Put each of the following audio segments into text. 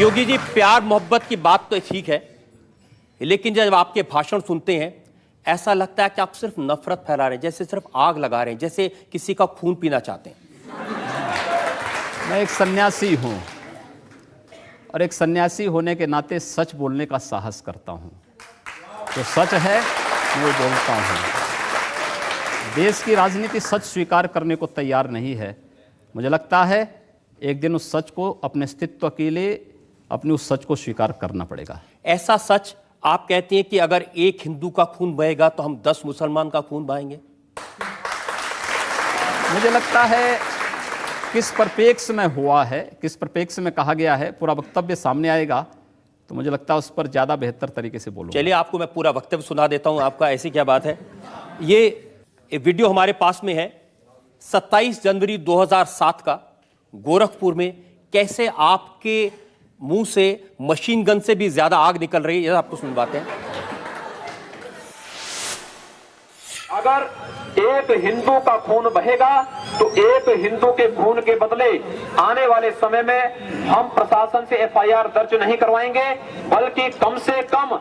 योगी जी, प्यार मोहब्बत की बात तो ठीक है, लेकिन जब आपके भाषण सुनते हैं ऐसा लगता है कि आप सिर्फ नफरत फैला रहे हैं, जैसे सिर्फ आग लगा रहे हैं, जैसे किसी का खून पीना चाहते हैं। मैं एक सन्यासी हूं और एक सन्यासी होने के नाते सच बोलने का साहस करता हूं। जो सच है वो बोलता हूं। देश की राजनीति सच स्वीकार करने को तैयार नहीं है। मुझे लगता है एक दिन उस सच को अपने अस्तित्व के लिए अपने उस सच को स्वीकार करना पड़ेगा। ऐसा सच आप कहते हैं कि अगर एक हिंदू का खून बहेगा तो हम 10 मुसलमान का खून बहाएंगे? मुझे लगता है किस परिप्रेक्ष्य में हुआ है, किस परिप्रेक्ष्य में कहा गया है, पूरा वक्तव्य सामने आएगा तो मुझे लगता है उस पर ज़्यादा बेहतर तरीके से बोलूँगा। चलिए, आपको मैं पूरा वक्तव्य सुना देता हूं। आपका ऐसी क्या बात है। ये वीडियो हमारे पास में है, 27 जनवरी 2007 का, गोरखपुर में कैसे आपके मुंह से मशीन गन से भी ज्यादा आग निकल रही है, ये आपको सुनवाते हैं। अगर एक हिंदू का खून बहेगा तो एक हिंदू के खून के बदले आने वाले समय में हम प्रशासन से एफआईआर दर्ज नहीं करवाएंगे, बल्कि कम से कम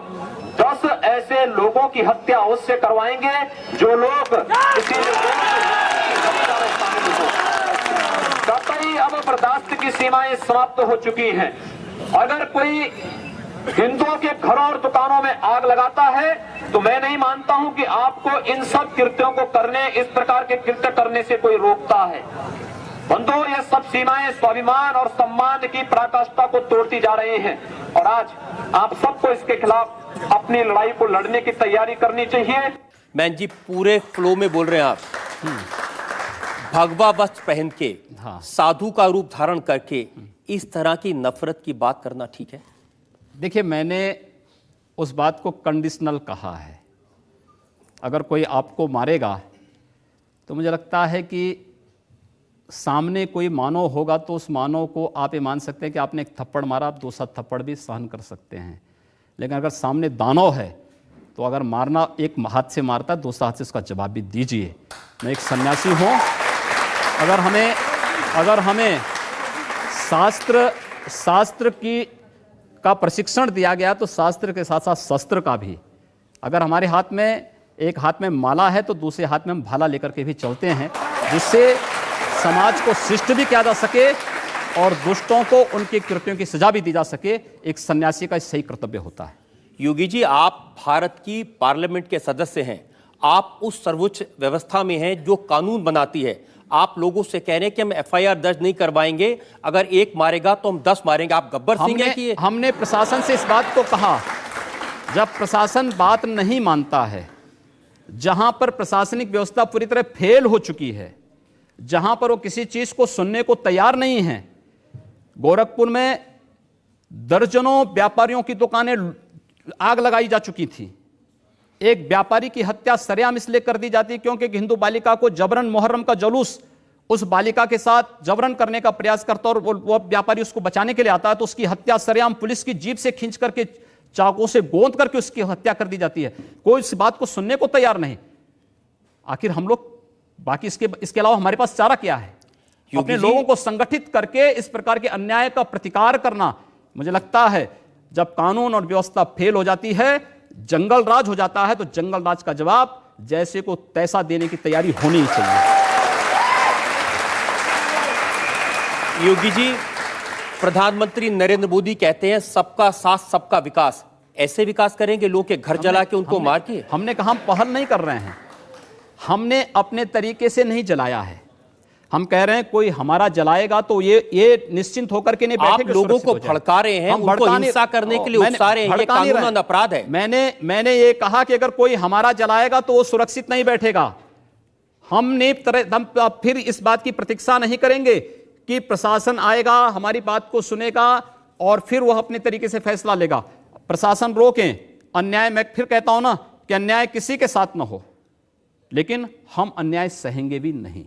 10 ऐसे लोगों की हत्या उससे करवाएंगे जो लोग किसी कतई अब बर्दाश्त की सीमाएं समाप्त हो चुकी हैं। अगर कोई हिंदुओं के घरों और दुकानों में आग लगाता है तो मैं नहीं मानता हूं कि आपको इन सब कृत्यों को करने, इस प्रकार के कृत्य करने से कोई रोकता है। बंधुओं, ये सब सीमाएं स्वाभिमान और सम्मान की पराकाष्ठा को तोड़ती जा रही हैं और आज आप सबको इसके खिलाफ अपनी लड़ाई को लड़ने की तैयारी करनी चाहिए। मैन जी, पूरे फ्लो में बोल रहे हैं आप। भगवा वस्त्र पहन के, साधु का रूप धारण करके इस तरह की नफरत की बात करना ठीक है? देखिए, मैंने उस बात को कंडीशनल कहा है। अगर कोई आपको मारेगा तो मुझे लगता है कि सामने कोई मानव होगा तो उस मानव को आप ये मान सकते हैं कि आपने एक थप्पड़ मारा, आप दूसरा थप्पड़ भी सहन कर सकते हैं। लेकिन अगर सामने दानव है तो अगर मारना एक हाथ से मारता है, दूसरा हाथ से उसका जवाब भी दीजिए। मैं एक सन्यासी हूँ। अगर हमें शास्त्र का प्रशिक्षण दिया गया तो शास्त्र के साथ साथ शस्त्र का भी। अगर हमारे हाथ में एक हाथ में माला है तो दूसरे हाथ में हम भाला लेकर के भी चलते हैं, जिससे समाज को शिष्ट भी किया जा सके और दुष्टों को उनके कृत्यों की सजा भी दी जा सके। एक सन्यासी का सही कर्तव्य होता है। योगी जी, आप भारत की पार्लियामेंट के सदस्य हैं, आप उस सर्वोच्च व्यवस्था में हैं जो कानून बनाती है। आप लोगों से कह रहे हैं कि हम एफआईआर दर्ज नहीं करवाएंगे, अगर एक मारेगा तो हम 10 मारेंगे। आप गब्बर सिंह हैं कि हमने प्रशासन से इस बात को कहा। जब प्रशासन बात नहीं मानता है, जहां पर प्रशासनिक व्यवस्था पूरी तरह फेल हो चुकी है, जहां पर वो किसी चीज को सुनने को तैयार नहीं है। गोरखपुर में दर्जनों व्यापारियों की दुकानें आग लगाई जा चुकी थी। एक व्यापारी की हत्या सरेआम इसलिए कर दी जाती है क्योंकि हिंदू बालिका को जबरन मुहर्रम का जुलूस उस बालिका के साथ जबरन करने का प्रयास करता और वो व्यापारी उसको बचाने के लिए आता है तो उसकी हत्या सरेआम पुलिस की जीप से खींच करके चाकू से गोंद करके उसकी हत्या कर दी जाती है। कोई इस बात को सुनने को तैयार नहीं। आखिर हम लोग बाकी इसके अलावा हमारे पास चारा क्या है? अपने लोगों को संगठित करके इस प्रकार के अन्याय का प्रतिकार करना। मुझे लगता है जब कानून और व्यवस्था फेल हो जाती है, जंगल राज हो जाता है, तो जंगल राज का जवाब जैसे को तैसा देने की तैयारी होनी चाहिए। योगी जी, प्रधानमंत्री नरेंद्र मोदी कहते हैं सबका साथ सबका विकास। ऐसे विकास करेंगे लोग के घर जला के उनको मार के? हमने कहा हम पहल नहीं कर रहे हैं। हमने अपने तरीके से नहीं जलाया है। हम कह रहे हैं कोई हमारा जलाएगा तो ये निश्चिंत होकर के नहीं बैठेंगे। आप लोगों को भड़का रहे हैं, उनको हिंसा करने के लिए उकसा रहे हैं, ये कानूनन अपराध है। मैंने ये कहा कि अगर कोई हमारा जलाएगा तो वो सुरक्षित नहीं बैठेगा। हम फिर इस बात की प्रतीक्षा नहीं करेंगे कि प्रशासन आएगा, हमारी बात को सुनेगा और फिर वह अपने तरीके से फैसला लेगा। प्रशासन रोकें अन्याय। मैं फिर कहता हूं ना कि अन्याय किसी के साथ ना हो, लेकिन हम अन्याय सहेंगे भी नहीं।